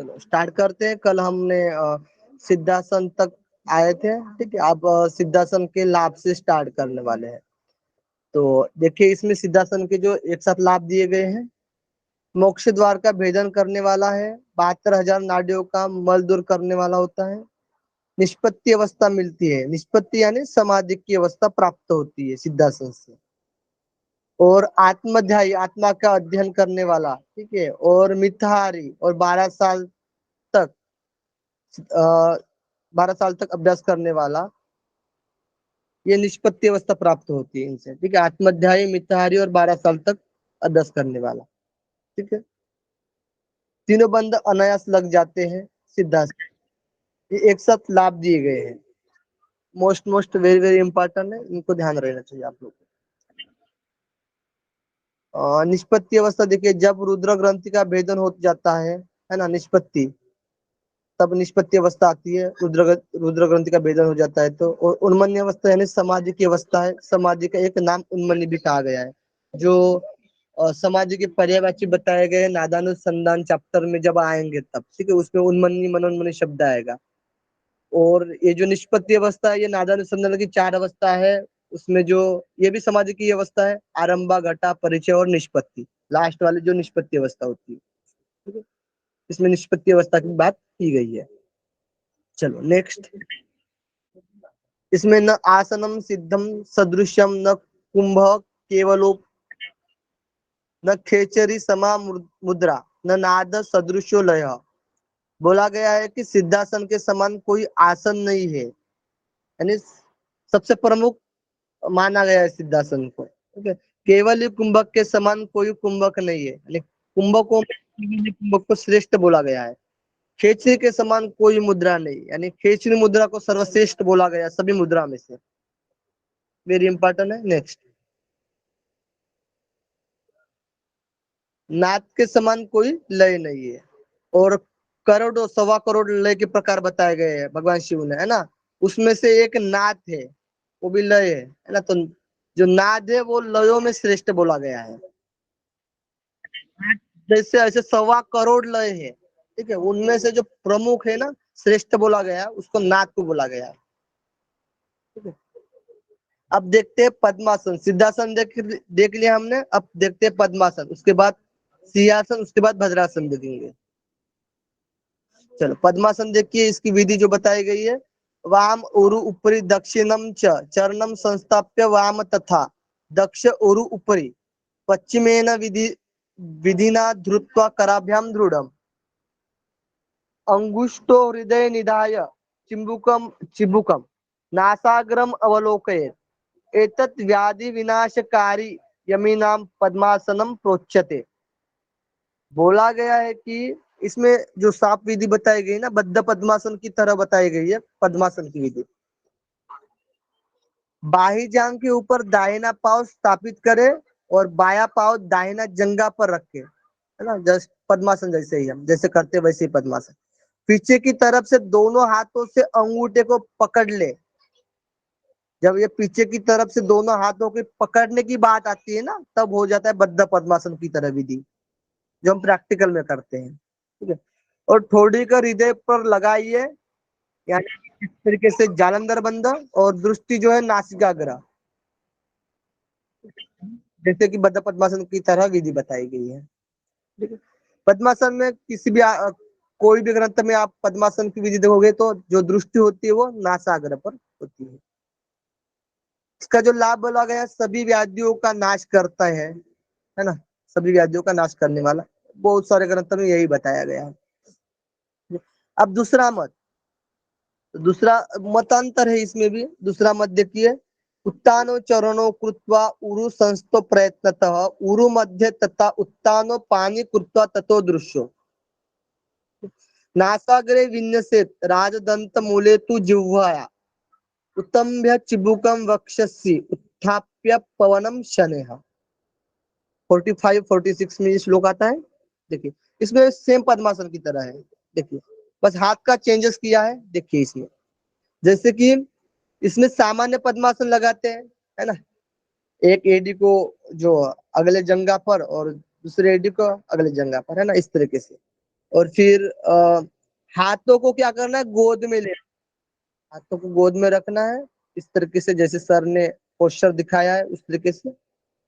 चलो स्टार्ट करते हैं। कल हमने सिद्धासन तक आए थे, ठीक है। अब सिद्धासन के लाभ से स्टार्ट करने वाले हैं। तो देखिए इसमें सिद्धासन के जो एक साथ लाभ दिए गए हैं। मोक्ष द्वार का भेदन करने वाला है, 72,000 नाड़ियों का मल दूर करने वाला होता है, निष्पत्ति अवस्था मिलती है, निष्पत्ति यानी समाधि की अवस्था प्राप्त होती है सिद्धासन से, और आत्मध्यायी आत्मा का अध्ययन करने वाला, ठीक है, और मिथहारी और 12 साल तक 12 साल तक अभ्यास करने वाला, ये निष्पत्ति अवस्था प्राप्त होती है इनसे, ठीक है। आत्मध्यायी, मिथहारी और 12 साल तक अभ्यास करने वाला, ठीक है। तीनों बंद अनायास लग जाते हैं सिद्धांत। ये एक साथ लाभ दिए गए हैं। मोस्ट वेरी वेरी इंपॉर्टेंट है, इनको ध्यान रहना चाहिए आप लोग को। निष्पत्ति अवस्था देखिए, जब रुद्र ग्रंथि का भेदन हो जाता है ना, निष्पत्ति, तब निष्पत्ति अवस्था आती है। रुद्र ग्रंथि का भेदन हो जाता है तो। और उन्मन्य अवस्था यानी समाधि की अवस्था है। समाधि का एक नाम उन्मन्य भी कहा गया है, जो समाधि के पर्यायवाची बताए गए नादानुसंधान चैप्टर में जब आएंगे तब, ठीक है, उसमें उन्मन्य मनोन्मन्य शब्द आएगा। और ये जो निष्पत्ति अवस्था है, ये नादानुसंधान की 4 अवस्था है। उसमें जो ये भी समाधि की अवस्था है, आरंभा, घटा, परिचय और निष्पत्ति, लास्ट वाली जो निष्पत्ति अवस्था होती है, ठीक है। इसमें निष्पत्ति अवस्था की बात की गई है। चलो नेक्स्ट। इसमें न आसनम सिद्धम सदृश्यम, न कुंभ केवलो, न खेचरी समा मुद्रा, न नाद सदृश्यो लय। बोला गया है कि सिद्धासन के समान कोई आसन नहीं है, यानी सबसे प्रमुख माना गया है सिद्धासन को, ठीक है। केवल ही कुंभक के समान कोई कुंभक नहीं है, यानी कुंभकों में कुंभक को श्रेष्ठ बोला गया है। खेचरी के समान कोई मुद्रा नहीं, यानी खेचरी मुद्रा को सर्वश्रेष्ठ बोला गया सभी मुद्रा में से। वेरी इंपॉर्टेंट है। नेक्स्ट। नाद के समान कोई लय नहीं है। और करोड़ों सवा करोड़ लय के प्रकार बताए गए हैं भगवान शिव ने, है ना। उसमें से एक नाद है, वो भी लय है ना। तो जो नाद है वो लयों में श्रेष्ठ बोला गया है। जैसे ऐसे सवा करोड़ लय है, ठीक है, उनमें से जो प्रमुख है ना, श्रेष्ठ बोला गया है, उसको नाद को बोला गया है, ठीक है। अब देखते हैं पद्मासन। सिद्धासन देख लिया हमने, अब देखते हैं पद्मासन, उसके बाद सिंहासन, उसके बाद भद्रासन देखेंगे। चलो पद्मासन देखिए, इसकी विधि जो बताई गई है। वाम उरु उपरि दक्षिणम च चरणम संस्थाप्य वाम तथा दक्ष उरु उपरि पश्चिमेन विधिना धृत्वा कराभ्याम दृढ़म अंगुष्टो हृदय निधाय चिबुकम चिबुकम नासाग्रम अवलोकयेत् एतत् व्याधि विनाशकारी यमीनाम पद्मासनम प्रोच्यते। बोला गया है कि इसमें जो साप विधि बताई गई ना, बद्ध पद्मासन की तरह बताई गई है पद्मासन की विधि। बाही जांग के ऊपर दाहिना पांव स्थापित करे और बाया पांव दाहिना जंगा पर रखे, है ना, जस्ट पद्मासन जैसे ही हम जैसे करते वैसे ही पद्मासन। पीछे की तरफ से दोनों हाथों से अंगूठे को पकड़ ले। जब ये पीछे की तरफ से दोनों हाथों के पकड़ने की बात आती है ना, तब हो जाता है बद्ध पद्मासन की तरह विधि, जो हम प्रैक्टिकल में करते हैं, ठीक है। और ठोड़ी का हृदय पर लगाइए, यानी इस तरीके से जालंधर बंद, और दृष्टि जो है नासिकाग्र, जैसे कि बद्ध पद्मासन की तरह विधि बताई गई है, ठीक है। पद्मासन में किसी भी कोई भी ग्रंथ में आप पद्मासन की विधि देखोगे तो जो दृष्टि होती है वो नासाग्र पर होती है। इसका जो लाभ बोला गया, सभी व्याधियों का नाश करता है ना, सभी व्याधियों का नाश करने वाला, बहुत सारे ग्रंथ में यही बताया गया है। अब दूसरा मतांतर है इसमें भी। दूसरा मत देखिए। उत्तानो चरणो कृत्वा उरु संस्तो प्रयत्नतः उरु मध्य तथा उत्तानो पानी कृत्वा ततो दृश्यो नासाग्रे विन्यसेत राजदंत मूले तु जिह्वाया उत्तम्भ्य चिबुकम वक्षसि उत्थाप्य पवनम शनेह। 45-46 में ये श्लोक आता है। देखिए इसमें सेम पद्मासन की तरह है। देखिए बस हाथ का चेंजेस किया है। देखिए इसमें जैसे कि इसमें सामान्य पद्मासन लगाते हैं, है ना, एक एडी को जो अगले जंगा पर और दूसरे एडी को अगले जंगा पर, है ना, इस तरीके से। और फिर हाथों को क्या करना है, गोद में ले, हाथों को गोद में रखना है इस तरीके से, जैसे सर ने पोस्चर दिखाया है उस तरीके से।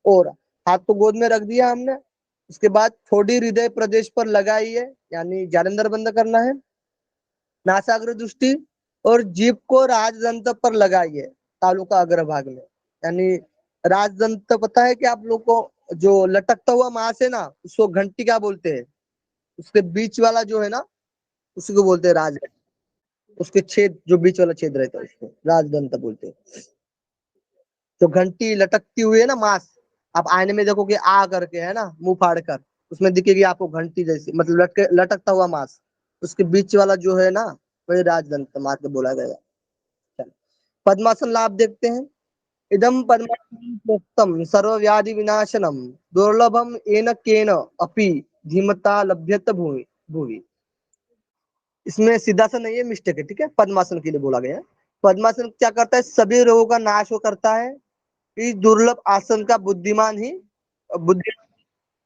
और हाथ को गोद में रख दिया हमने, उसके बाद थोड़ी हृदय प्रदेश पर लगाई है, यानी जालंधर बंद करना है, नासाग्र दृष्टि, और जीभ को राजदंत पर लगाई है, तालु का अग्रभाग में। यानी राजदंत पता है कि आप लोग को, जो लटकता हुआ मांस है ना, उसको घंटी क्या बोलते हैं, उसके बीच वाला जो है ना, उसी को बोलते हैं राज, उसके छेद, जो बीच वाला छेद रहता है उसको राजदंत बोलते हैं। जो घंटी लटकती हुई है ना मांस, आप आईने में देखोगे आ करके, है ना, मुंह फाड़ कर, उसमें दिखेगी आपको घंटी जैसी, मतलब लटकता हुआ मांस, उसके बीच वाला जो है ना, वही राजदंत मार्ग बोला गया। चलो, पद्मासन लाभ देखते हैं। इदम पद्मासनं प्रोक्तम सर्वव्याधि विनाशनम दुर्लभम येन केन अपि धीमता लभ्यत भूमि भूमि। इसमें सीधासन नहीं है, मिस्टेक है, ठीक है, पद्मासन के लिए बोला गया है। पद्मासन क्या करता है, सभी रोगों का नाश वो करता है। इस दुर्लभ आसन का बुद्धिमान ही बुद्धि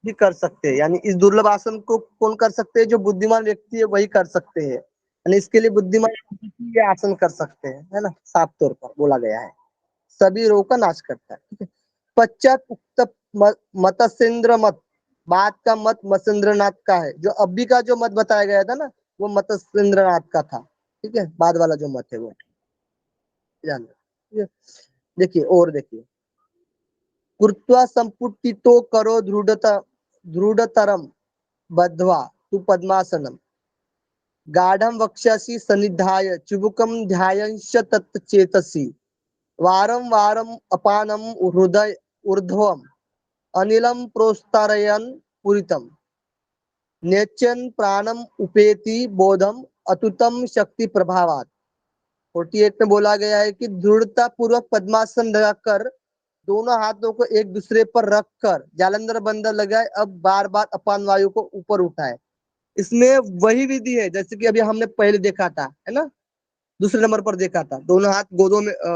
भी कर सकते हैं, यानी इस दुर्लभ आसन को कौन कर सकते हैं, जो बुद्धिमान व्यक्ति है वही कर सकते हैं, यानी इसके लिए बुद्धिमान ये आसन कर सकते हैं, है ना, साफ तौर पर बोला गया है। सभी रोग का नाश करता है, ठीक है। पश्चात उक्त मतसेंद्र मत, बात का मत मत्स्येंद्रनाथ का है, जो अभी का जो मत बताया गया था ना, वो मत्स्येंद्रनाथ का था, ठीक है, बाद वाला जो मत है वो ध्यान रखिए। देखिए और देखिए, कृत्वा संपुटितो करो दृढ़तरम बद्ध्वा तु पद्मासनम गाढ़ं वक्ष्यसि सन्निधाय चुबुकं ध्यायंश तच्चेतसि वारं वारं अपानं हृदय ऊर्ध्वम् अनिलं प्रोस्तारयन् पूरितम् नेचन प्राणम उपेति बोधम अतुतम शक्ति प्रभावात। 48 में बोला गया है कि दृढ़ता पूर्वक पद्मासन लगाकर दोनों हाथों को एक दूसरे पर रखकर जालंधर बंद लगाए, अब बार बार अपान वायु को ऊपर उठाए। इसमें वही विधि है जैसे कि अभी हमने पहले देखा था, है ना, दूसरे नंबर पर देखा था, दोनों हाथ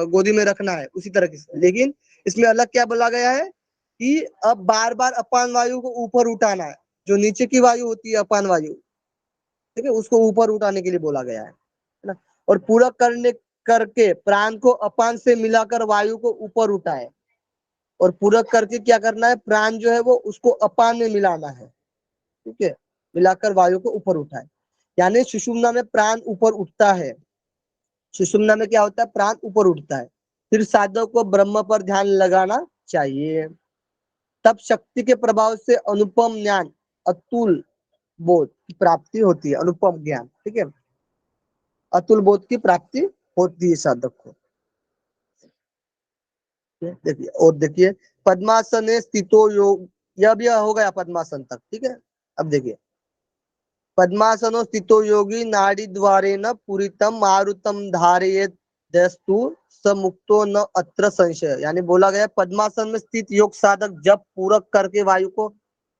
गोदी में रखना है उसी तरह से, लेकिन इसमें अलग क्या बोला गया है कि अब बार बार अपान वायु को ऊपर उठाना है, जो नीचे की वायु होती है अपान वायु, ठीक है, उसको ऊपर उठाने के लिए बोला गया है ना। और पूरा करने करके प्राण को अपान से मिलाकर वायु को ऊपर उठाए, और पूरक करके क्या करना है, प्राण जो है वो उसको अपान में मिलाना है, ठीक है, मिलाकर वायु को ऊपर उठाए। यानी सुषुम्ना में प्राण ऊपर उठता है, सुषुम्ना में क्या होता है, प्राण ऊपर उठता है, फिर साधक को ब्रह्म पर ध्यान लगाना चाहिए, तब शक्ति के प्रभाव से अनुपम ज्ञान, अतुल बोध की प्राप्ति होती है, अनुपम ज्ञान, ठीक है, अतुल बोध की प्राप्ति होती है साधक को। देखिए और देखिए, पद्मासन स्थितो योग, यह भी हो गया पद्मासन तक, ठीक है। अब देखिए, पद्मासनो स्थितो योगी नाड़ी द्वारे न पूरितम मारुतम धारयेत दस्तु स मुक्तो न अत्र संशय। यानी बोला गया पद्मासन में स्थित योग साधक जब पूरक करके वायु को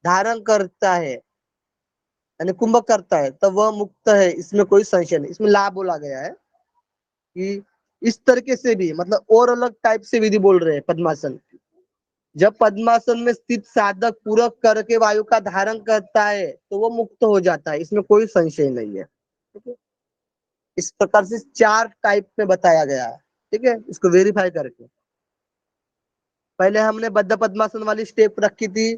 धारण करता है, यानी कुंभक करता है, तब वह मुक्त है, इसमें कोई संशय नहीं। इसमें लाभ बोला गया है कि इस तरीके से भी, मतलब और अलग टाइप से विधि बोल रहे हैं पद्मासन। जब पद्मासन में स्थित साधक पूरक करके वायु का धारण करता है तो वो मुक्त हो जाता है, इसमें कोई संशय नहीं है, ठीक है। इस प्रकार से 4 टाइप में बताया गया है, ठीक है, इसको वेरीफाई करके। पहले हमने बद्ध पद्मासन वाली स्टेप रखी थी,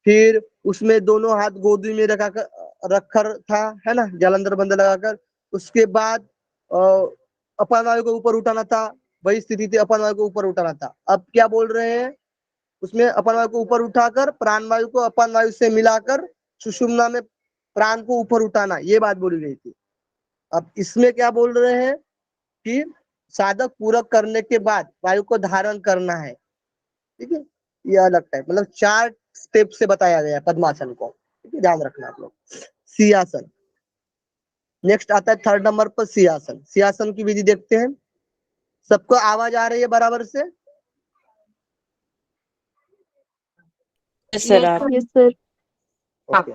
फिर उसमें दोनों हाथ गोदी में रखकर था, है ना, जालंधर बंद लगाकर। उसके बाद अपान वायु को ऊपर उठाना था, वही स्थिति थी, अपान वायु को ऊपर उठाना था। अब क्या बोल रहे हैं, उसमें अपान वायु को ऊपर उठाकर प्राण वायु को अपान वायु से मिलाकर सुषुम्ना में प्राण को ऊपर उठाना, ये बात बोली गई थी। अब इसमें क्या बोल रहे हैं कि साधक पूरक करने के बाद वायु को धारण करना है, ठीक है, ये अलग टाइप, मतलब 4 स्टेप से बताया गया है पद्मासन को, ठीक है, ध्यान रखना आप लोग। सिंहासन नेक्स्ट आता है 3rd नंबर पर, सिंहासन। सिंहासन की विधि देखते हैं। सबको आवाज आ रही है बराबर से? सर आप यस सर। ओके,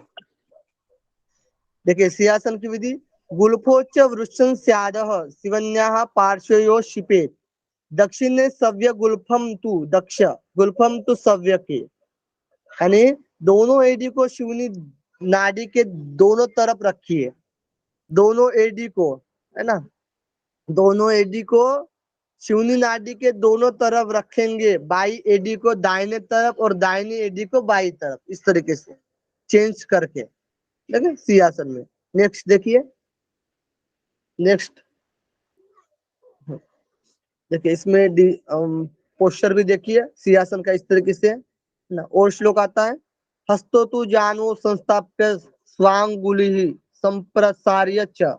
देखिए सिंहासन की विधि। गुल्फोच्च वृक्षं स्यादः शिवन्याः पार्श्वयो शिपेत दक्षिणे सव्य गुल्फम तु दक्ष गुल्फम तु सव्य के। यानी दोनों एडी को शिवनी नाड़ी के दोनों तरफ रखिए, दोनों एडी को, है ना, दोनों एडी को शिवनी नाड़ी के दोनों तरफ रखेंगे, बाई एडी को दाहिने तरफ और दाहिनी एडी को बाई तरफ, इस तरीके से चेंज करके, ठीक है, सिंहासन में। नेक्स्ट देखिए, नेक्स्ट देखिए, इसमें पोस्टर भी देखिए सिंहासन का इस तरीके से ना। और श्लोक आता है, हस्तो तु जानो संस्थाप्य स्वांगुली संप्रसार्य च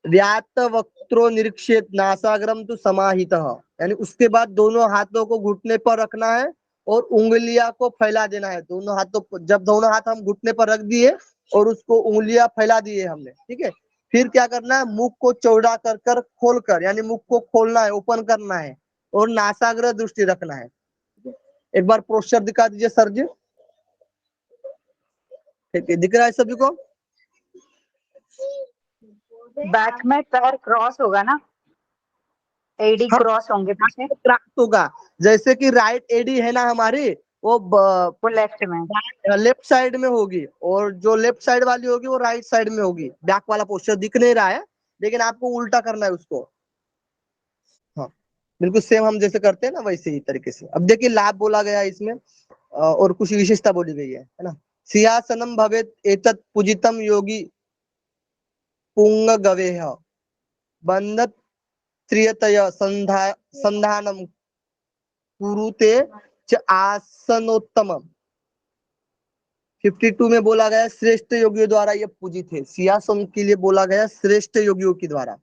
व्यात वक्त्रो निरीक्षेत नासाग्रम तु समाहितः, यानी उसके बाद दोनों हाथों को घुटने पर रखना है और उंगलियां को फैला देना है। दोनों हाथों, जब दोनों हाथ हम घुटने पर रख दिए और उसको उंगलियां फैला दिए हमने, ठीक है, फिर क्या करना है, मुख को चौड़ा कर कर खोल कर, यानी मुख को खोलना है, ओपन करना है और नासाग्र दृष्टि रखना है। एक बार पोस्टर दिखा दीजिए सर जी। ठीक है, दिख रहा है सभी को? बैक में पैर क्रॉस होगा ना, एडी हाँ, क्रॉस होंगे पीछे, क्रॉस होगा। जैसे कि राइट एडी है ना हमारी, वो वो लेफ्ट में। लेफ्ट साइड में होगी और जो लेफ्ट साइड वाली होगी वो राइट साइड में होगी। बैक वाला पोस्टर दिख नहीं रहा है, लेकिन आपको उल्टा करना है उसको। हाँ, बिल्कुल सेम हम जैसे करते हैं ना वैसे ही तरीके से। अब देखिए लाभ बोला गया है इसमें, और कुछ विशेषता बोली गई है ना। सिंहासनम भवेत एतत् पूजितम योगी पुंग गवेह बंधत त्रियतय संधानम कुरुते च आसनोत्तमम। 52 में बोला गया श्रेष्ठ योगियों द्वारा ये पूजित है। सिंहासन के लिए बोला गया श्रेष्ठ योगियों के द्वारा,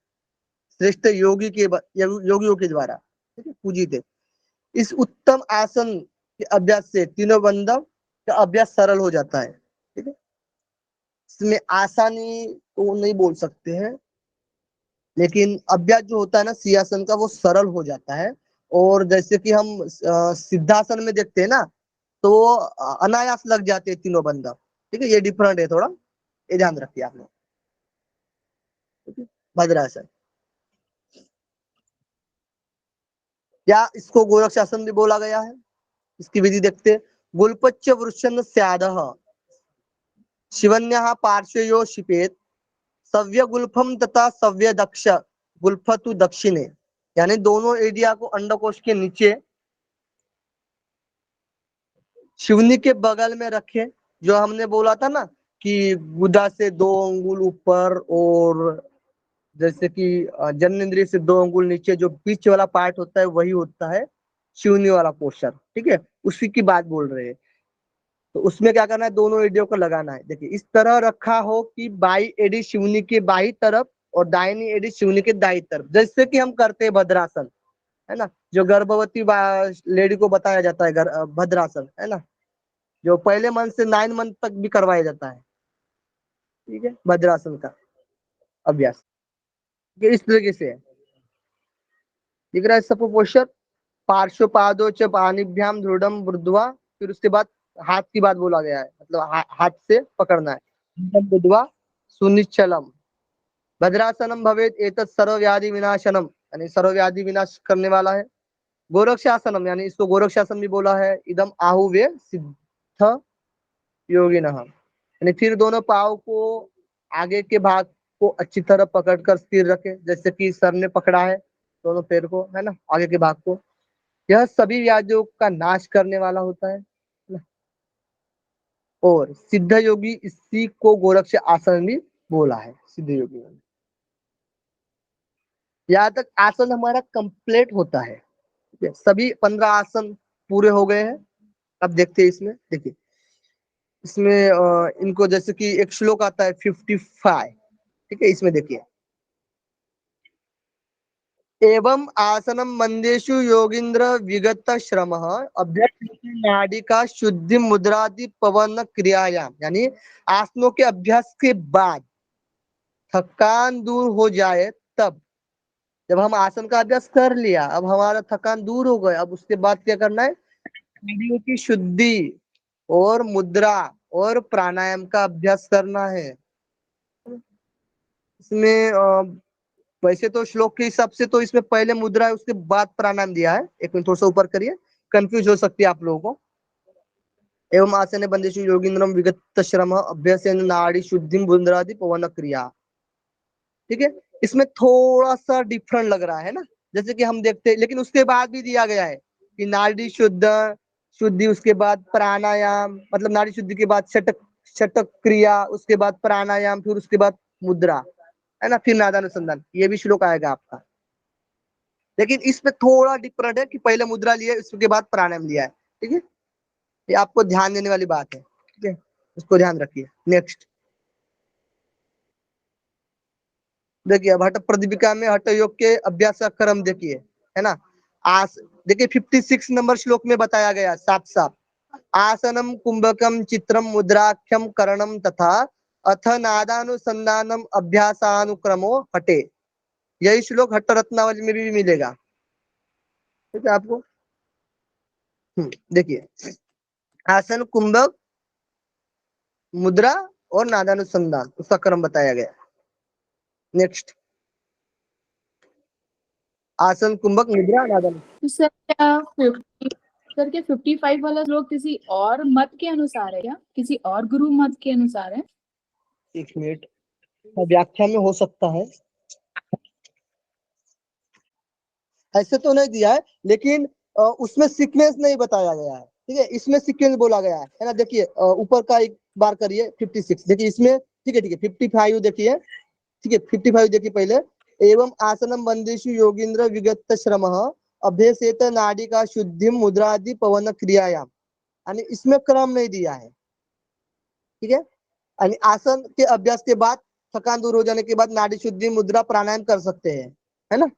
श्रेष्ठ योगी के योगियों के द्वारा, ठीक है, पूजित है। इस उत्तम आसन के अभ्यास से तीनों बंधन का अभ्यास सरल हो जाता है, ठीक है। इसमें आसानी तो नहीं बोल सकते हैं, लेकिन अभ्यास जो होता है ना सिंहासन का, वो सरल हो जाता है। और जैसे कि हम सिद्धासन में देखते हैं ना, तो अनायास लग जाते हैं तीनों बंधन, ठीक है। ये डिफरेंट है थोड़ा, ये ध्यान रखिए आप लोग, ठीक है। भद्रासन, या इसको गोरक्षासन भी बोला गया है। इसकी विधि देखते हैं। गुल्पच्च वृषण स्यादः शिवन्यः पार्श्वयो शिपेत सव्य गुल्फम तथा सव्य दक्ष गुल्फतु दक्षिणे, यानी दोनों एडिया को अंडकोश के नीचे शिवनी के बगल में रखे। जो हमने बोला था ना कि गुदा से 2 अंगुल ऊपर, और जैसे कि जननेंद्रिय से 2 अंगुल नीचे, जो बीच वाला पार्ट होता है वही होता है शिवनी वाला पोस्टर, ठीक है, उसी की बात बोल रहे हैं। तो उसमें क्या करना है, दोनों एडियो को लगाना है। देखिए इस तरह रखा हो कि बाई एडी शिवनी के बाई तरफ और दाहिनी एडी शिवनी के दाई तरफ, जैसे कि हम करते हैं भद्रासन, है ना, जो गर्भवती लेडी को बताया जाता है भद्रासन, है ना, जो पहले मंथ से 9 मंथ तक भी करवाया जाता है, ठीक है, भद्रासन का अभ्यास। ये इस तरीके से है, दिख रहा है सबको पोस्टर। पार्श्वपादो च पाणिभ्याम दृढ़म बुद्धवा, फिर उसके बाद हाथ की बात बोला गया है, मतलब हाथ से पकड़ना है। बुद्धवा सुनिश्चलम भद्रासनम भवेत एतत् सर्वव्याधि विनाशनम, यानी सर्वव्याधि विनाश करने वाला है। गोरक्षासनम, यानी इसको गोरक्षासन भी बोला है। इदम आहुवे सिद्ध योगिनः, यानी फिर दोनों पाव को आगे के भाग को अच्छी तरह पकड़कर स्थिर रखे, जैसे कि सर ने पकड़ा है दोनों पैर को, है ना, आगे के भाग को। यह सभी व्याधियों का नाश करने वाला होता है ना? और सिद्ध योगी इसी को गोरक्ष आसन भी बोला है, सिद्ध योगी। यहाँ तक आसन हमारा कंप्लीट होता है, ठीक है? सभी 15 आसन पूरे हो गए हैं। अब देखते हैं इसमें, देखिए इसमें इनको जैसे कि एक श्लोक आता है 55, ठीक है, इसमें देखिए, एवं आसनम मंदेशु योगिंद्र विगत श्रम अभ्यस्त नाडिका शुद्धि मुद्रादि पवन क्रियायाम, यानी आसनों के अभ्यास के बाद थकान दूर हो जाए तब, जब हम आसन का अभ्यास कर लिया, अब हमारा थकान दूर हो गया, अब उसके बाद क्या करना है, नाड़ियों की शुद्धि और मुद्रा और प्राणायाम का अभ्यास करना है। इसमें वैसे तो श्लोक के हिसाब से तो इसमें पहले मुद्रा है, उसके बाद प्राणायाम दिया है। एक मिनट थोड़ा सा ऊपर करिए, कंफ्यूज हो सकती है आप लोगों को। एवं आसने बंदेषु योगिन्द्रम विगत श्रम अभ्यासेन नाड़ी शुद्धिम बुंद्रादि पवन क्रिया। ठीक है, इसमें थोड़ा सा डिफरेंट लग रहा है ना, जैसे कि हम देखते हैं, लेकिन उसके बाद भी दिया गया है कि नाड़ी शुद्धि, उसके बाद प्राणायाम, मतलब नाड़ी शुद्धि के बाद शटक क्रिया, उसके बाद प्राणायाम, फिर उसके बाद मुद्रा, है ना, फिर नादानुसंधान, ये भी श्लोक आएगा आपका। लेकिन इसमें थोड़ा डिफरेंट है कि पहले मुद्रा लिया है, उसके बाद प्राणायाम लिया है। ठीक है, ये आपको ध्यान देने वाली बात है। ठीक है, उसको ध्यान रखिए। नेक्स्ट देखिए, अब हठ प्रदीपिका में हठ योग के अभ्यास का क्रम देखिए, है ना। देखिए 56 नंबर श्लोक में बताया गया साफ साफ, आसनम कुंभकम चित्रम मुद्राख्यम करणम तथा अथ नादानुसंधानम अभ्यासानुक्रमो हटे। यही श्लोक हट्ट रत्नावली में भी मिलेगा। ठीक है आपको। देखिए, आसन कुंभक मुद्रा और नादानुसंधान, उसका क्रम बताया गया। नेक्स्ट, आसन कुंभक मुद्रा नादानुसंधान। तो सर क्या 55 वाला श्लोक किसी और मत के अनुसार है क्या, किसी और गुरु मत के अनुसार है? एक मिनट, व्याख्या में हो सकता है, ऐसे तो नहीं दिया है, लेकिन उसमें सीक्वेंस नहीं बताया गया है। ठीक है, इसमें सीक्वेंस बोला गया है ना। देखिए ऊपर का एक बार करिए 56, देखिए इसमें, ठीक है 55 देखिए, ठीक है 55 देखिए पहले, एवं आसनम बंदेशु योगिंद्र विगत श्रम अभ्यसेत नाड़ी का शुद्धि मुद्रादि पवन क्रियायाम। यानी इसमें क्रम नहीं दिया है। ठीक है, यानी आसन के अभ्यास के बाद थकान दूर हो जाने के बाद नाड़ी शुद्धि मुद्रा प्राणायाम कर सकते हैं, है ना।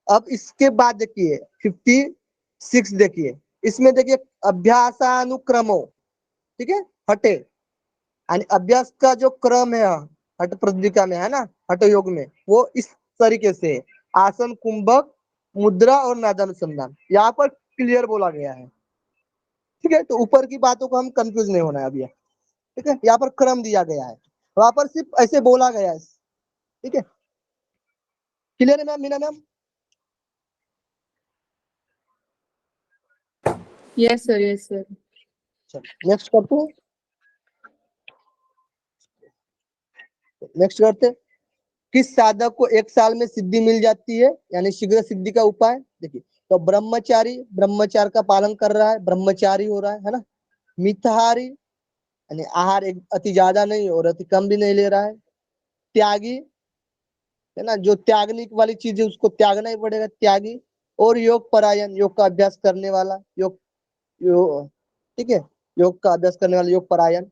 अब इसके बाद देखिए 56 देखिए, इसमें देखिए अभ्यासानुक्रमो, ठीक है, हटे, यानी अभ्यास का जो क्रम है हठ प्रदीपिका में, है ना, हठ योग में, वो इस तरीके से है, आसन कुंभक मुद्रा और नादानुसंधान, यहाँ पर क्लियर बोला गया है। ठीक है, तो ऊपर की बातों को हम कंफ्यूज नहीं होना है अभी। ठीक है, यहाँ पर क्रम दिया गया है, वहां पर सिर्फ ऐसे बोला गया है। ठीक है, क्लियर है ma'am, Meena ma'am? Yes sir, yes sir. Next करते हैं, नेक्स्ट करते हैं। किस साधक को 1 साल में सिद्धि मिल जाती है, यानी शीघ्र सिद्धि का उपाय देखिए। तो ब्रह्मचारी ब्रह्मचार्य का पालन कर रहा है, ब्रह्मचारी हो रहा है ना। मितहारी यानी आहार एक अति ज्यादा नहीं और अति कम भी नहीं ले रहा है। त्यागी, है ना, जो त्यागने वाली चीज है उसको त्यागना ही पड़ेगा, त्यागी। और योग परायण, योग का अभ्यास करने वाला, योग, ठीक है, योग का अभ्यास करने वाला योग परायण।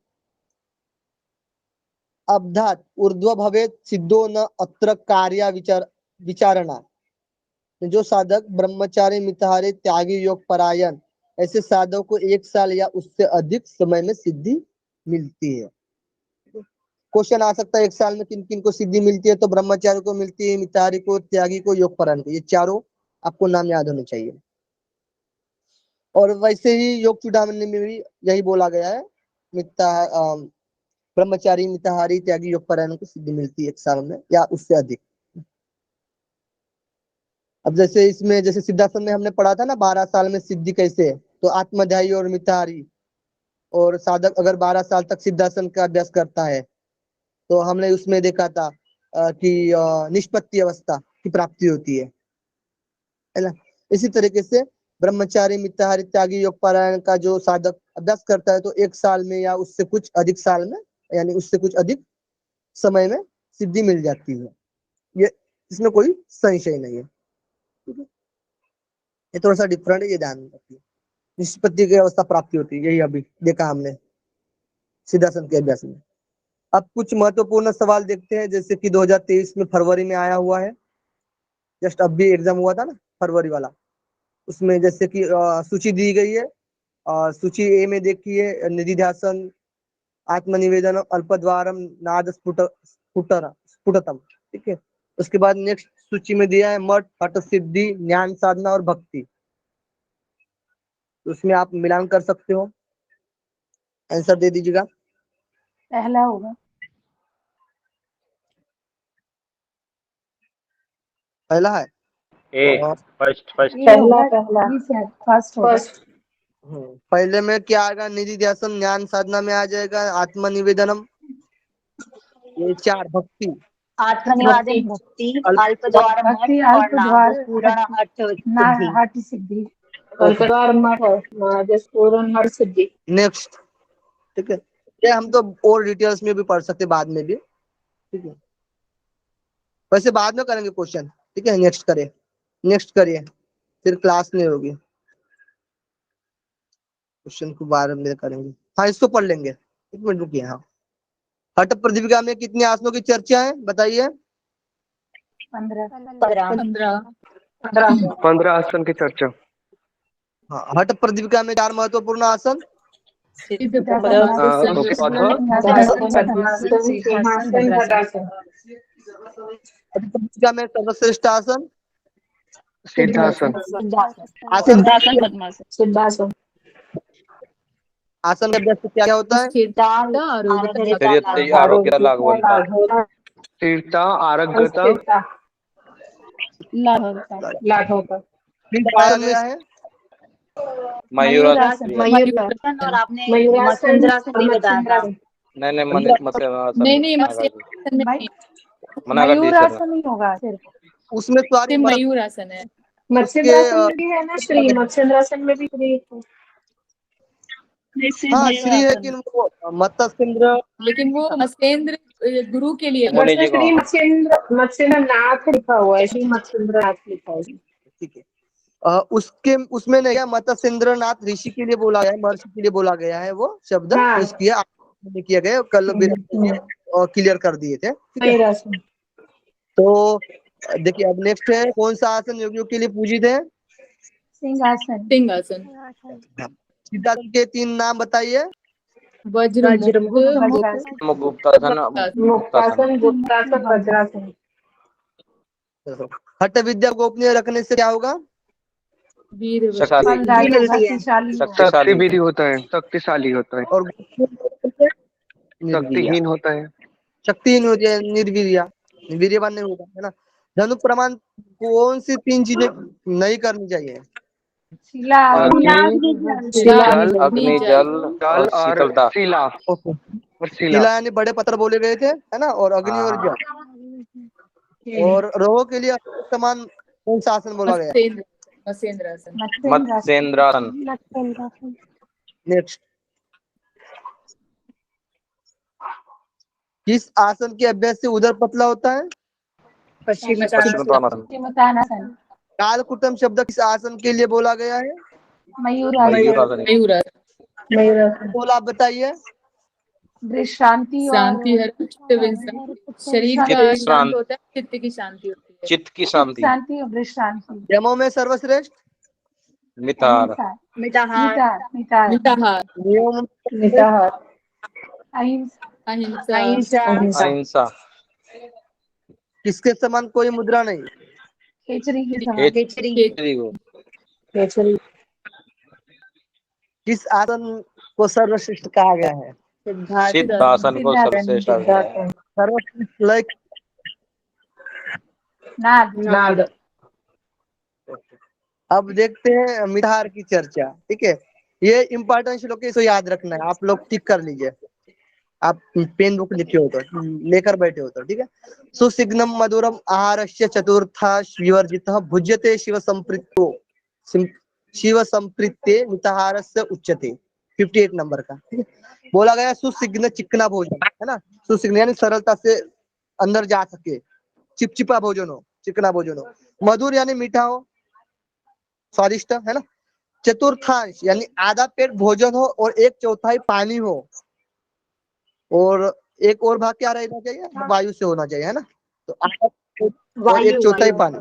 अब्धात ऊर्ध्व भवेत सिद्धो न अत्र कार्य विचारणा। जो साधक ब्रह्मचारी मितहारी त्यागी योग परायण, ऐसे साधक को 1 साल या उससे अधिक समय में सिद्धि मिलती है। क्वेश्चन आ सकता है 1 साल में किन किन को सिद्धि मिलती है, तो ब्रह्मचारी को मिलती है, मितहारी को, त्यागी को, योग परायण को, ये चारों आपको नाम याद होने चाहिए। और वैसे ही योग चूड़ामणि में भी यही बोला गया है, ब्रह्मचारी मितहारी त्यागी योग परायण को सिद्धि मिलती है 1 साल में या उससे अधिक। अब जैसे इसमें, जैसे सिद्धासन में हमने पढ़ा था ना 12 साल में सिद्धि कैसे है, तो आत्मध्यायी और मितहारी और साधक अगर 12 साल तक सिद्धासन का अभ्यास करता है, तो हमने उसमें देखा था कि निष्पत्ति अवस्था की प्राप्ति होती है ना। इसी तरीके से ब्रह्मचारी मितहारी त्यागी योग परायण का जो साधक अभ्यास करता है, तो 1 साल में या उससे कुछ अधिक साल में, यानी उससे कुछ अधिक समय में सिद्धि मिल जाती है। ये, इसमें कोई संशय नहीं है। ठीक है, ये थोड़ा सा डिफरेंट है, ये ध्यान रखिए। निष्पत्ति की अवस्था प्राप्ति होती है, यही अभी देखा हमने सिद्धासन के अभ्यास में। अब कुछ महत्वपूर्ण सवाल देखते हैं, जैसे कि 2023 में फरवरी में आया हुआ है, जस्ट अब भी एग्जाम हुआ था ना फरवरी वाला, उसमें जैसे कि सूची दी गई है। सूची ए में देखिए, निधिध्यासन, आत्मनिवेदन, अल्पद्वारम, नाद स्फुटतम। ठीक है, उसके बाद नेक्स्ट सूची में दिया है मठ, हठ सिद्धि, ज्ञान साधना और भक्ति। तो उसमें आप मिलान कर सकते हो, आंसर दे दीजिएगा। पहला होगा। पहला है ए, फर्स्ट पहला फर्स्ट होगा। पहले में क्या आएगा, निधि ध्यासन, ज्ञान साधना में आ जाएगा आत्मनिवेदनम, ये 4 भक्ति, आत्मनिवादन भक्ति, अल्प अल्पद्वार भक्ति, मठ और अल्पद्वार नागस्फुरण हठ ना सिद्धि। हट सिद्धि, अल्पद्वार मठ है, नागस्फुरण हट सिद्धि। नेक्स्ट, ठीक है। ये हम तो और डिटेल्स में भी पढ़ सकते बाद में भी, ठीक है, वैसे बाद में करेंगे क्वेश्चन, ठीक है। नेक्स्ट करिए, फिर क्लास नहीं होगी, क्वेश्चन को बाद में करेंगे। हाँ, इसको पढ़ लेंगे, 1 मिनट रुकिए। हाँ, हठ प्रदीपिका में कितने आसनों की चर्चा है, बताइए। 15 15 15 आसन की चर्चा। हाँ, हठ प्रदीपिका में 4 महत्वपूर्ण आसन, सिद्ध पद्म, पद्मासन, सिंहासन, गदासन। हठ प्रदीपिका में सर्वश्रेष्ठ आसन, सिद्धासन। आसन सिद्धासन। आसन का अभ्यास से क्या क्या होता है, स्थिरता, आरोग्यता, स्थिरता, आरोग्य, लागवंता। स्थिरता, आरोग्यता, लाघवता। फिर पाया गया है। मयूरासन। मयूरासन और आपने मत्स्येंद्रासन भी बताया था। नहीं, मत्स्यासन नहीं, मना कर दी। मत्स्यासन में नहीं, मना कर दी सर ने। मयूरासन ही होगा सिर्फ, उसमें सॉरी सिर्फ मयूरासन है। मत्स्येंद्रासन में भी है ना श्री, मत्स्येंद्रासन में भी श्री है। हाँ, श्री है, लेकिन वो मत्स्येंद्र, लेकिन वो मत्स्येंद्र गुरु के लिए मुनि जी को। श्री मत्स्येंद्र नाथ लिखा हुआ है, श्री मत्स्येंद्र नाथ लिखा है। ठीक है। उसमें नहीं है, मत्स्येंद्र नाथ ऋषि के लिए बोला गया है, महर्षि के लिए बोला गया है, वो शब्द हाँ। यूज किया गया, कल क्लियर कर दिए थे, ठीक है। मयूरासन। तो देखिए, अब नेक्स्ट है, कौन सा आसन योगियों के लिए पूजित है, सिंहासन। सिद्धासन के 3 नाम बताइए। वज्रमुक्त, गुप्तासन, मुक्तासन, गुप्तासन, वज्रासन। हठ विद्या गोपनीय रखने से क्या होगा, वीर, शक्तिशाली। शक्तिशाली होता है, शक्तिशाली होता है, और निर्वीर्या, शक्तिहीन होता है, शक्तिहीन हो जाए, निर्वीर्या, वीर्यवान नहीं होगा, है ना। धनु प्रमाण कौन सी 3 चीजें नहीं करनी चाहिए, शिला, अग्नि, जल और शीतलता। शिला ओके। और शिला। शिला यानी बड़े पत्थर बोले गए थे, है ना, और अग्नि और जल। और रोह के लिए समान कौन सा आसन बोला गया, मत्स्येंद्रासन। नेक्स्ट, किस आसन के अभ्यास से उदर पतला होता है, पश्चिमोत्तानासन। कालकुटम शब्द किस आसन के लिए बोला गया है, मयूरासन। बोल आप बताइए। शांति शरीर का शांत होता है, चित्त की शांति होती है। चित्त की शांति। शांति और वृष शांति। यमों में सर्वश्रेष्ठ, मितार। मिताहार, नियम में अहिंसा, अहिंसा। किसके समान कोई मुद्रा नहीं, खेचरी के समान। खेचरी को। किस आसन को सर्वश्रेष्ठ कहा गया है, सिद्धासन को सर्वश्रेष्ठ कहा है। सर्वश्रेष्ठ लाइक नाद। अब देखते हैं मिताहार की चर्चा, ठीक है। ये इंपॉर्टेंट श्लोक है, इसको याद रखना है, आप लोग टिक कर लीजिए, आप पेन बुक लिखे हो तो, लेकर बैठे हो तो, ठीक है। सुसिग्नम मधुरम आहारस्य चतुर्था विवर्जितः भुज्यते शिव संप्रीतो, शिव संप्रीते मिताहारस्य उच्यते, 58 नंबर का, ठीक है। बोला गया सुसिग्न, चिकना भोजन, है ना, सुसिग्न यानी सरलता से अंदर जा सके, चिपचिपा भोजन हो, चिकना भोजन हो। मधुर यानी मीठा हो, स्वादिष्ट, है ना। चतुर्थांश यानी आधा पेट भोजन हो और 1/4 पानी हो, और एक और भाग क्या रहना चाहिए, वायु से होना चाहिए, है ना। तो आधा और 1/4 पानी।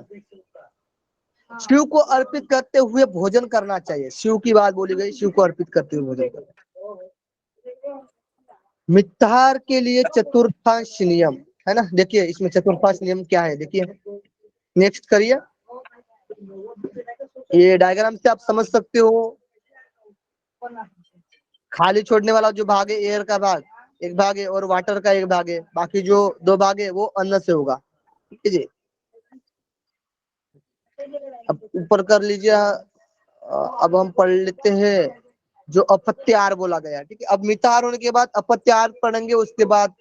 शिव को अर्पित करते हुए भोजन करना चाहिए, शिव की बात बोली गई, शिव को अर्पित करते हुए भोजन करना। मिताहार के लिए चतुर्थांश नियम, है ना, देखिए इसमें चतुर्थांश नियम क्या है, देखिए। नेक्स्ट करिए, ये डायग्राम से आप समझ सकते हो। खाली छोड़ने वाला जो भाग है, एयर का भाग एक भाग है, और वाटर का एक भाग है, बाकी जो 2 भाग है वो अन्न से होगा, ठीक है जी। अब ऊपर कर लीजिए। अब हम पढ़ लेते हैं जो अपत्यार बोला गया है, ठीक है। अब मितार होने के बाद अपत्यार पढ़ेंगे, उसके बाद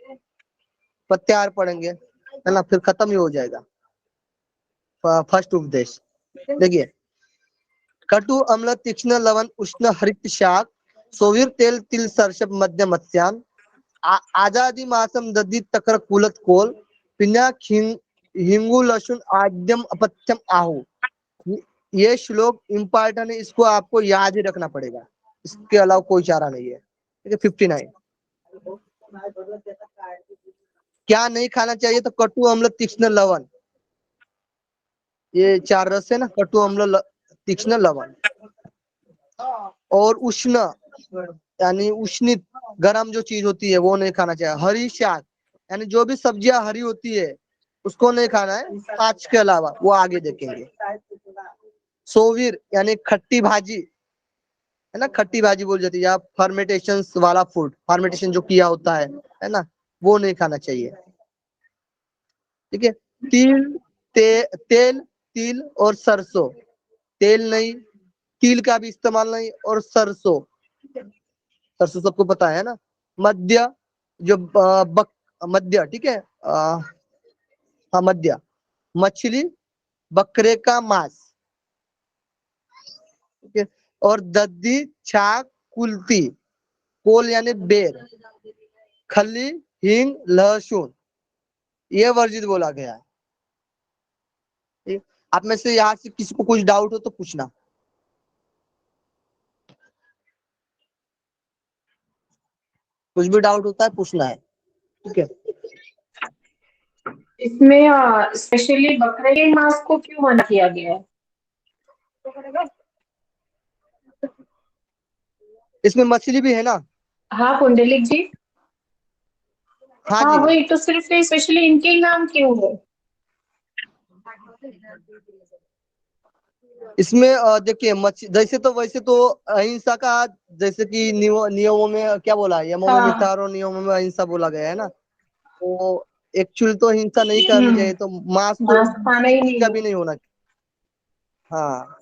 पत्यार पढ़ेंगे, है ना, फिर खत्म ही हो जाएगा फर्स्ट उपदेश। देखिए, कटु अम्ल तीक्ष्ण लवण उष्ण हरित शाक सोवीर तेल तिल सरसप मध्य मत्स्यान आजादी मासम दधि तकर कुलत कोल पिन्या हिंगू लहसुन आद्यम अपत्यम आहू। ये श्लोक इम्पोर्टेंट है, इसको आपको याद ही रखना पड़ेगा, इसके अलावा कोई चारा नहीं है, ठीक है। 59 क्या नहीं खाना चाहिए, तो कटु अम्ल तीक्ष्ण लवण, ये 4 रस है ना, कटु अम्ल तीक्ष्ण लवण, और उष्ण यानी उष्णित गरम जो चीज होती है वो नहीं खाना चाहिए। हरी शाक यानी जो भी सब्जियां हरी होती है उसको नहीं खाना है, 5 के अलावा, वो आगे देखेंगे। सोवीर यानी खट्टी भाजी, है ना, खट्टी भाजी बोल जाती है, या फर्मेंटेशन वाला फूड, फर्मेंटेशन जो किया होता है ना, वो नहीं खाना चाहिए, ठीक है। तेल तिल और सरसों, तेल नहीं, तिल का भी इस्तेमाल नहीं, और सरसों सबको पता है ना। मध्य जो मध्य, ठीक है, हाँ मध्य, मछली, बकरे का मांस, ठीक है। और दधी छाक कुल्ती, कोल यानी बेर, खली हींग लहसुन, ये वर्जित बोला गया है, ठीक? आप में से यहाँ से किसी को कुछ डाउट हो तो पूछना, कुछ भी डाउट होता है पूछना है, ठीक है। इसमें स्पेशली बकरे के मांस को क्यों मना किया गया है? इसमें मछली भी है ना। हाँ पुंडलिक जी। हाँ हाँ जी, वही तो, सिर्फ स्पेशली इनके ही नाम क्यों है? इसमें देखिए जैसे तो वैसे तो अहिंसा का, जैसे कि नियमों में क्या बोला है, यमों में हाँ। मिथ्या और नियमों में अहिंसा बोला गया है ना, तो एक्चुअल तो हिंसा नहीं करनी चाहिए, तो मांस तो मांस खाना ही नहीं का है। भी नहीं होना चाहिए। हाँ,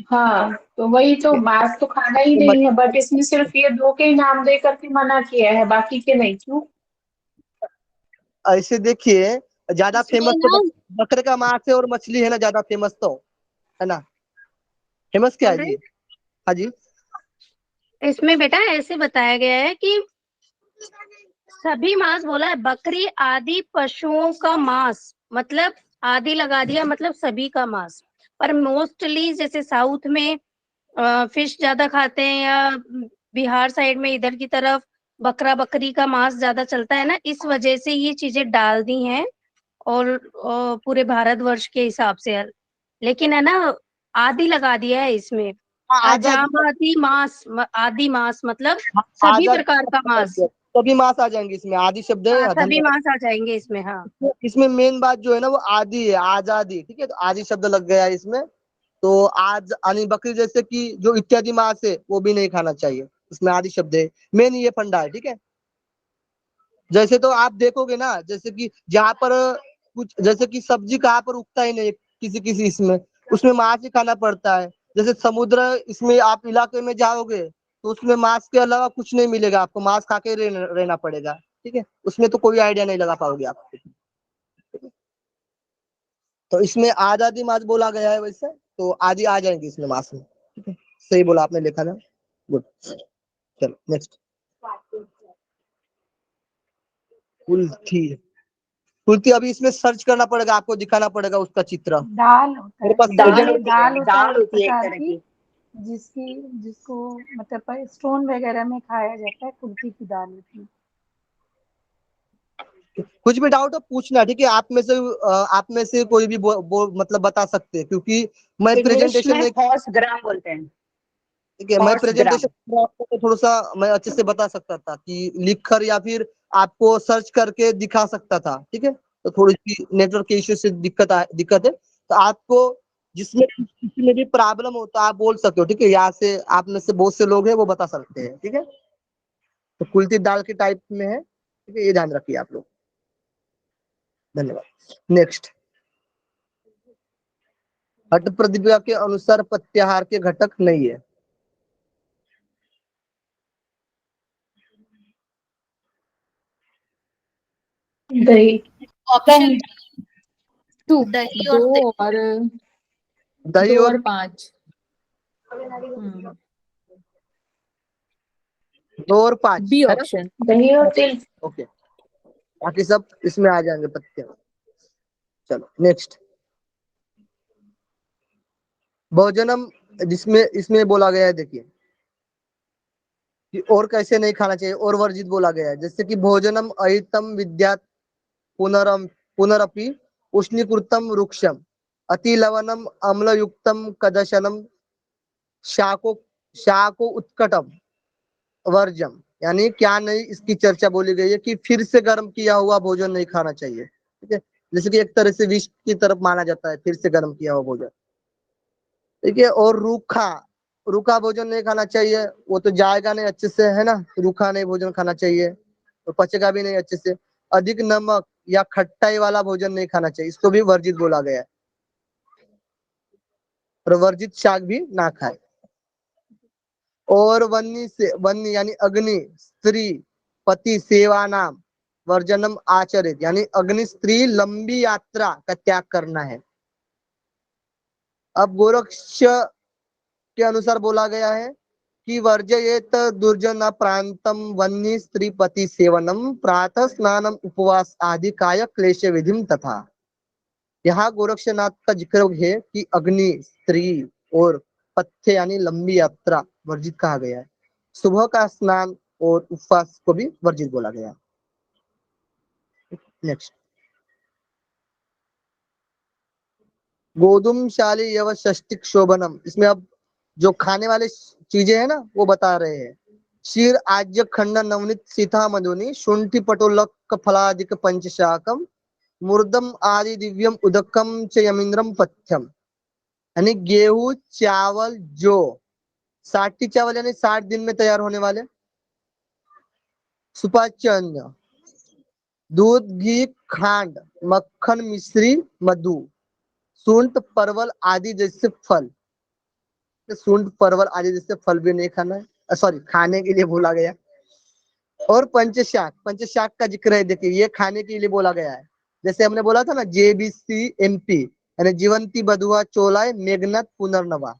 हाँ तो वही तो, मांस तो खाना ही तो नहीं है, बट इसमें सिर्फ ये दो के ही नाम दे करके मना किया है, बाकी के नहीं, क्यों? ऐसे देखिए, ज्यादा इसमें फेमस तो ना बकरे का मांस है और मछली है ना, ज्यादा फेमस तो, है ना। फेमस क्या बोल है रहे जी? हाँ जी, इसमें बेटा ऐसे बताया गया है कि सभी मांस बोला है, बकरी आदि पशुओं का मांस, मतलब आदि लगा दिया, मतलब सभी का मांस। पर मोस्टली जैसे साउथ में फिश ज्यादा खाते हैं, या बिहार साइड में इधर की तरफ बकरा बकरी का मांस ज्यादा चलता है ना, इस वजह से ये चीजें डाल दी हैं। और पूरे भारतवर्ष के हिसाब से, लेकिन है ना, आदि लगा दिया है इसमें। आजादी, अजामाती मांस, आदि मांस मतलब सभी प्रकार का मांस। सभी मांस आ जाएंगे इसमें, आदि शब्द हाँ है, सभी धन्यवाद। मांस आ जाएंगे इसमें, हाँ। इसमें मेन बात जो है ना वो आदि है, आजादी, ठीक है, तो आदि शब्द लग गया है इसमें। तो आज यानी बकरी जैसे कि जो इत्यादि मांस है वो भी नहीं खाना चाहिए, इसमें आदि शब्द है, मेन ये फंडा है, ठीक है। जैसे तो आप देखोगे ना, जैसे कि जहाँ पर कुछ, जैसे कि सब्जी कहाँ पर उगता ही नहीं, किसी किसी इसमें, उसमें मांस ही खाना पड़ता है। जैसे समुद्र, इसमें आप इलाके में जाओगे तो उसमें मांस के अलावा कुछ नहीं मिलेगा, आपको मांस खा के रहना पड़ेगा, ठीक है। उसमें तो कोई आइडिया नहीं लगा पाओगे आप। तो इसमें आजादी मांस बोला गया है, वैसे तो आदि आ जाएंगे इसमें मांस में, ठीक है। सही बोला आपने, लिखा ना, गुड। चलो नेक्स्ट, कुल्थी। कुल्थी अभी इसमें सर्च करना पड़ेगा, आपको दिखाना पड़ेगा उसका चित्र। दाल होता मेरे है, पास दाल प्रेजेंट, होती दाल है, होता दाल है एक होती है एक प्रकार तरह की, की। जिसको मतलब स्टोन वगैरह में खाया जाता है, कुल्थी की दाल होती है। कुछ भी डाउट हो पूछना, ठीक है। आप में से कोई भी मतलब बता सकते हैं, क्योंकि मैं इंग्लिश प्रेजेंटेशन में में, हॉर्स ग्राम बोलते हैं, ठीक है, मैं हॉर्स ग्राम। प्रेजेंटेशन तो थोड़ा सा मैं अच्छे से बता सकता था, कि लिख कर या फिर आपको सर्च करके दिखा सकता था, ठीक है। तो थोड़ी सी नेटवर्क के इश्यू से दिक्कत है, तो आपको जिसमें किसी में भी प्रॉब्लम हो तो आप बोल सकते हो, ठीक है। यहाँ से आप में से बहुत से लोग हैं वो बता सकते हैं, ठीक है। तो कुल्थी दाल के टाइप में है, ठीक है, ये ध्यान रखिए आप लोग। धन्यवाद। नेक्स्ट, हठ प्रतिक्रिया के अनुसार प्रत्याहार के घटक नहीं है। दही ऑप्शन 2, दही और 2 और दही 2 और और 5। 2 और 5 बी है ना? ऑप्शन। दही और तिल। ओके, बाकी सब इसमें आ जाएंगे पत्ते। चलो नेक्स्ट, भोजनम, जिसमें इसमें बोला गया है, देखिए कि और कैसे नहीं खाना चाहिए, और वर्जित बोला गया है। जैसे कि भोजनम अहितम विद्यात पुनरम पुनरपि उष्णीकृतम वृक्षम अति लवणम अम्लयुक्तम कदशनम शाको शाको उत्कटम वर्जम। यानी क्या नहीं, इसकी चर्चा बोली गई है कि फिर से गर्म किया हुआ भोजन नहीं खाना चाहिए। ठीक है, जैसे कि एक तरह से विष की तरफ माना जाता है फिर से गर्म किया हुआ भोजन। ठीक है, और रूखा रूखा भोजन नहीं खाना चाहिए, वो तो जाएगा नहीं अच्छे से, है ना। रूखा नहीं भोजन खाना चाहिए, तो पचेगा भी नहीं अच्छे से। अधिक नमक या खट्टाई वाला भोजन नहीं खाना चाहिए, इसको भी वर्जित बोला गया है। और वर्जित शाक भी ना खाए। और वन्नी यानी अग्नि स्त्री पति सेवा नाम वर्जनम आचरित, यानी अग्नि स्त्री लंबी यात्रा का त्याग करना है। अब गोरक्ष के अनुसार बोला गया है कि वर्जयेत दुर्जन प्रांतम वन्नी स्त्री पति सेवनम प्रातः स्नानम उपवास आदि काय क्लेश विधिम तथा। यहाँ गोरक्षनाथ का जिक्र है कि अग्नि स्त्री और पथ्य यानी लंबी यात्रा वर्जित कहा गया है। सुबह का स्नान और उपवास को भी वर्जित बोला गया। नेक्स्ट, गोधूमशाली यव षष्टिक शोभनम, इसमें अब जो खाने वाले चीजें हैं ना वो बता रहे हैं। क्षीर आज्य खंड नवनीत सीता मधुनी शुंठी पटोलक फलादिक पंचशाकम मुर्दम आदि दिव्यम उदकम च यमींद्रम पथ्यम। यानी गेहूं चावल, जो 60 चावल यानी 60 दिन में तैयार होने वाले, सुपाच्य अन्न, दूध घी खांड मक्खन मिश्री मधु, सूंठ परवल आदि जैसे फल। सूंठ परवल आदि जैसे फल भी नहीं खाना है, सॉरी खाने के लिए बोला गया। और पंचशाक का जिक्र है, देखिए ये खाने के लिए बोला गया है। जैसे हमने बोला था ना JBC MP, यानी जीवंती बधुआ चोलाय मेघनाथ पुनर्नवा।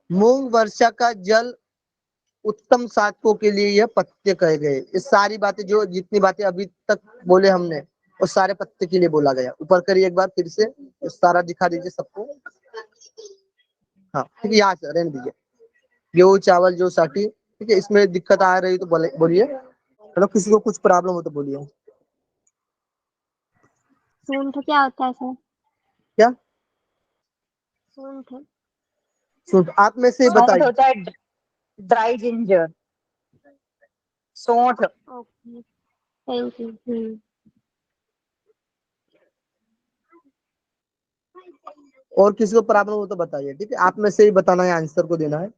मूंग वर्षा का जल उत्तम साधकों के लिए यह पत्ते कहे गए। ये सारी बातें, जो जितनी बातें अभी तक बोले हमने, वो सारे पत्ते के लिए बोला गया। ऊपर करिए एक बार फिर से, सारा दिखा दीजिए सबको। हाँ ठीक है, यहाँ से रहने दीजिए। गेहूं चावल जो 60, ठीक है। इसमें दिक्कत आ रही तो बोलिए, मतलब किसी को कुछ प्रॉब्लम हो तो बोलिए। सूंठ क्या होता है सर? क्या सूंठ। सूंठ आप में से सौंठ बताइए। होता है ड्राई जिंजर, सौंठ। Okay, thank you. और किसी को प्रॉब्लम हो तो बताइए, ठीक है। आप में से ही बताना है, आंसर को देना है।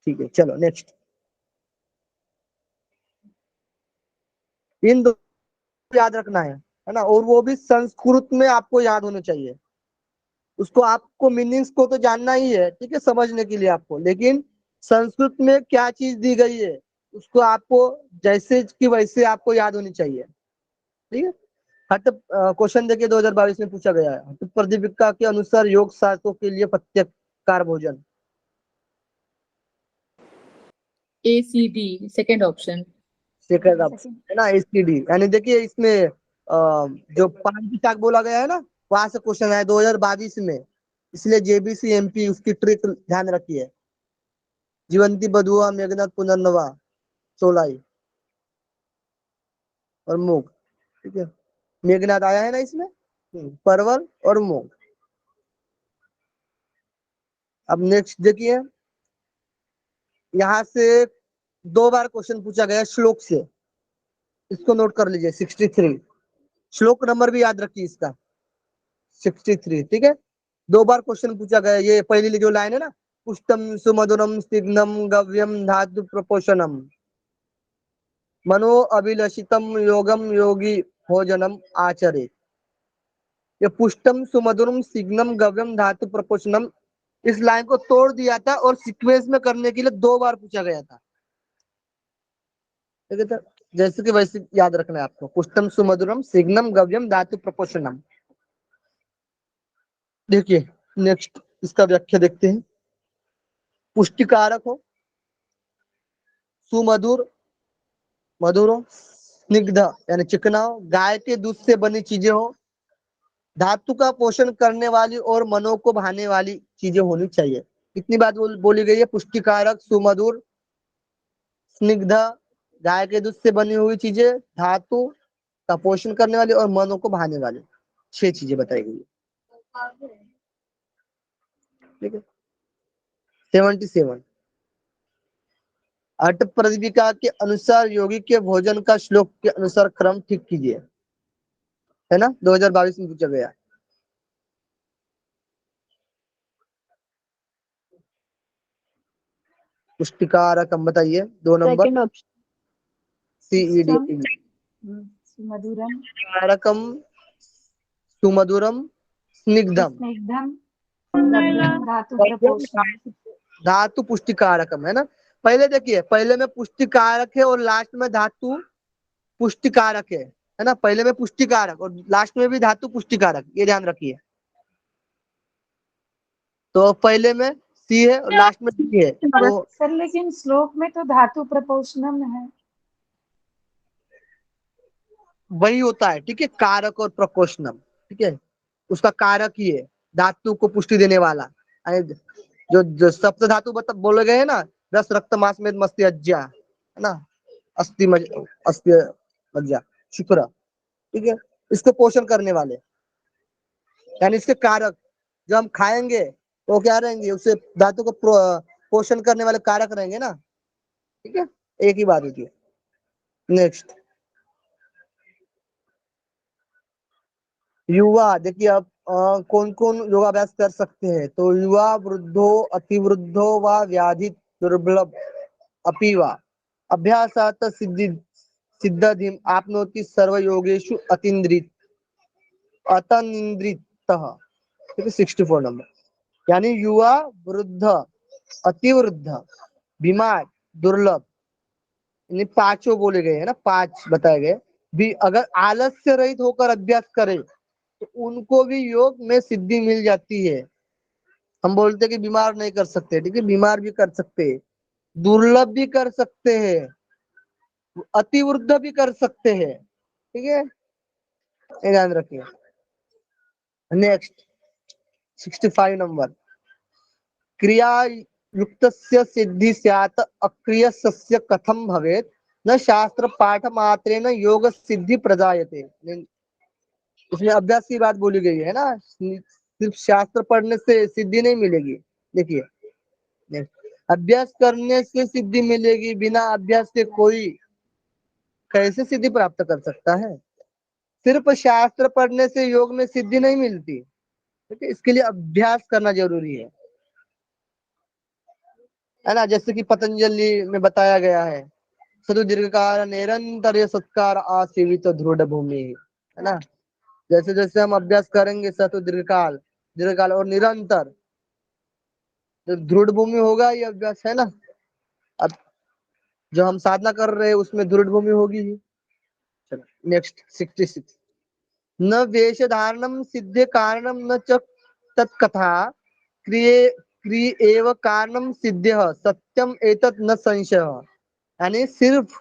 ठीक है, चलो नेक्स्ट। इन दो याद रखना है ना, और वो भी संस्कृत में आपको याद होने चाहिए। उसको आपको मीनिंग्स को तो जानना ही है, ठीक है, समझने के लिए आपको, लेकिन संस्कृत में क्या चीज दी गई है उसको आपको जैसे कि वैसे आपको याद होनी चाहिए। ठीक है, हट क्वेश्चन देखिए 2022 में पूछा गया है। हट प्रदीपिका के अनुसार योग शास्त्रों के लिए पथ्यकार भोजन। ACD second option. Second option है ना, STD। यानी देखिए इसमें जो पांच शाक बोला गया है ना, वहां से क्वेश्चन आया 2022 में, इसलिए JBC MP उसकी ट्रिक ध्यान रखिए। जीवंती बधुआ मेघनाथ पुनर्नवा चोलाई और मूंग, ठीक है। मेघनाथ आया है ना इसमें, परवल और मूंग। अब नेक्स्ट देखिए, यहाँ से 2 बार क्वेश्चन पूछा गया श्लोक से, इसको नोट कर लीजिए। 63 श्लोक नंबर भी याद रखिए इसका, 63, ठीक है। 2 बार क्वेश्चन पूछा गया। ये पहली जो लाइन है ना, पुष्टम सुमधुरम स्निग्धम गव्यम धातु प्रपोषणम मनो अभिलषितम योगम योगी भोजनम आचरे। ये पुष्टम सुमधुरम स्निग्धम गव्यम धातु प्रपोषणम इस लाइन को तोड़ दिया था और सीक्वेंस में करने के लिए 2 बार पूछा गया था। ठीक है, तो जैसे कि वैसे याद रखना है आपको। पुष्टम सुमधुरम सिग्नम गव्यम धातु प्रपोषणम। देखिए नेक्स्ट इसका व्याख्या देखते हैं। पुष्टिकारक हो, सुमधुर, मधुर हो, स्निग्ध यानी चिकना हो, गाय के दूध से बनी चीजें हो, धातु का पोषण करने वाली और मनो को भाने वाली चीजें होनी चाहिए। कितनी बात बोली गई है? पुष्टिकारक, सुमधुर, स्निग्ध, गाय के दूध से बनी हुई चीजें, धातु का पोषण करने वाली और मनो को भाने वाली 6 चीजें बताई गई है। ठीक है। 77 अट प्रदीपिका के अनुसार योगी के भोजन का श्लोक के अनुसार क्रम ठीक कीजिए, है ना, 2022 में पूछा गया। पुष्टिकारक हम बताइए 2 नंबर सेकंड ऑप्शन CED। मधुरम, कारकम, सुमधुरम, स्निग्धम, स्निग्धम, गव्यम, धातु प्रपोषणम। धातु पुष्टिकारकम, है ना। पहले देखिए, पहले में पुष्टिकारक है और लास्ट में धातु पुष्टिकारक है ना। पहले में पुष्टिकारक और लास्ट में भी धातु पुष्टिकारक, ये ध्यान रखिए। तो पहले में सी है और लास्ट में डी है, तो सर लेकिन श्लोक में तो धातु प्रपोषणम है। वही होता है। ठीक है, कारक और प्रकोष्णम। ठीक है, उसका कारक ही है, धातु को पुष्टि देने वाला। जो सप्त धातु बोले गए हैं ना, रस रक्त मांस मेद मस्ति अज्जा, है ना, अस्थि मज्जा शुक्र। ठीक है, इसको पोषण करने वाले यानी इसके कारक। जो हम खाएंगे तो क्या रहेंगे? उसे धातु को पोषण करने वाले कारक रहेंगे ना। ठीक है, एक ही बात होती है। नेक्स्ट युवा, देखिए अब कौन कौन योगाभ्यास कर सकते हैं? तो युवा, वृद्धो, अतिवृद्धो व व्याधि दुर्बल अपि वा अभ्यासात सिद्धिम आपनोति सर्व योगेषु अतनिंद्रितः। ठीक है, 64 नंबर। यानी युवा, वृद्ध, अतिवृद्ध, बीमार, दुर्लभ, यानी 5 बोले गए है ना, 5 बताए गए भी। अगर आलस्य रहित होकर अभ्यास करें तो उनको भी योग में सिद्धि मिल जाती है। हम बोलते कि बीमार नहीं कर सकते, ठीक है, बीमार भी कर सकते हैं, दुर्लभ भी कर सकते हैं, अतिवृद्ध भी कर सकते हैं। ठीक है, ये ध्यान रखिए। Next 65 number. क्रिया युक्तस्य सिद्धि स्यात् अक्रियस्य कथम भवेत् न शास्त्र पाठ मात्रेण योग सिद्धि प्रजायते। इसमें अभ्यास की बात बोली गई है ना, सिर्फ शास्त्र पढ़ने से सिद्धि नहीं मिलेगी। देखिए, अभ्यास करने से सिद्धि मिलेगी, बिना अभ्यास के कोई कैसे सिद्धि प्राप्त कर सकता है? सिर्फ शास्त्र पढ़ने से योग में सिद्धि नहीं मिलती। ठीक है, इसके लिए अभ्यास करना जरूरी है ना। जैसे कि पतंजलि में बताया गया है, सतु दीर्घकाल निरंतर सत्कार आसेवित दृढ़ भूमि, है ना। जैसे जैसे हम अभ्यास करेंगे सतु दीर्घकाल और निरंतर, जो दृढ़ भूमि होगा ये अभ्यास, है ना। अब जो हम साधना कर रहे हैं उसमें दृढ़ भूमि होगी ही। चलो नेक्स्ट 66। न वेश धारणम सिद्धे कारणम न च तत्कथा क्रिय एव कारणम सिद्ध सत्यम एतत् न संशय। यानी सिर्फ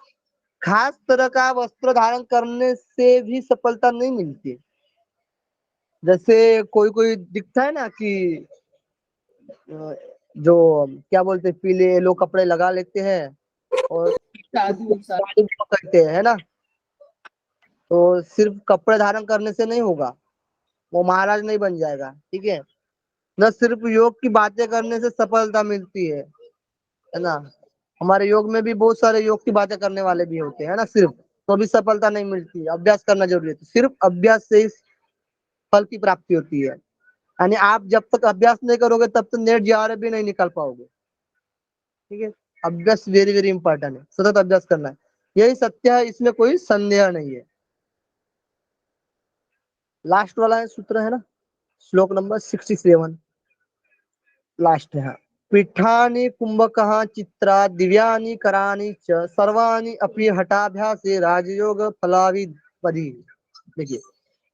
खास तरह का वस्त्र धारण करने से भी सफलता नहीं मिलती। जैसे कोई कोई दिखता है ना कि जो क्या बोलते हैं, पीले येलो कपड़े लगा लेते हैं और साधु पकड़ते हैं, है ना। तो सिर्फ कपड़े धारण करने से नहीं होगा, वो महाराज नहीं बन जाएगा। ठीक है, न सिर्फ योग की बातें करने से सफलता मिलती है ना। हमारे योग में भी बहुत सारे योग की बातें करने वाले भी होते हैं ना, सिर्फ, तो भी सफलता नहीं मिलती। अभ्यास करना जरूरी है। तो सिर्फ अभ्यास से ही फल की प्राप्ति होती है। यानी आप जब तक अभ्यास नहीं करोगे तब तक नेट जीआरएफ भी नहीं निकाल पाओगे। ठीक है, अभ्यास वेरी वेरी इंपॉर्टेंट है, सतत अभ्यास करना है, यही सत्य है, इसमें कोई संदेह नहीं है। लास्ट वाला है सूत्र, है ना, श्लोक नंबर 67। लास्ट है हाँ। पीठानि कुंभकः चित्रा दिव्यानि करानि च सर्वाणि अपि हठाभ्यासे राजयोग फलाभिपदी। देखिए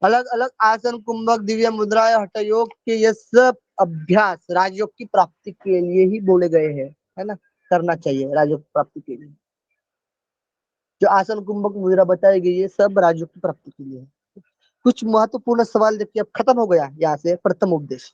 अलग अलग आसन कुंभक दिव्य मुद्रा या हठ योग के ये सब अभ्यास राजयोग की प्राप्ति के लिए ही बोले गए हैं, है ना, करना चाहिए राजयोग की प्राप्ति के लिए। जो आसन कुंभक मुद्रा बताई गई है सब राजयोग की प्राप्ति के लिए है। कुछ महत्वपूर्ण सवाल देखिए अब खत्म हो गया यहाँ से प्रथम उपदेश।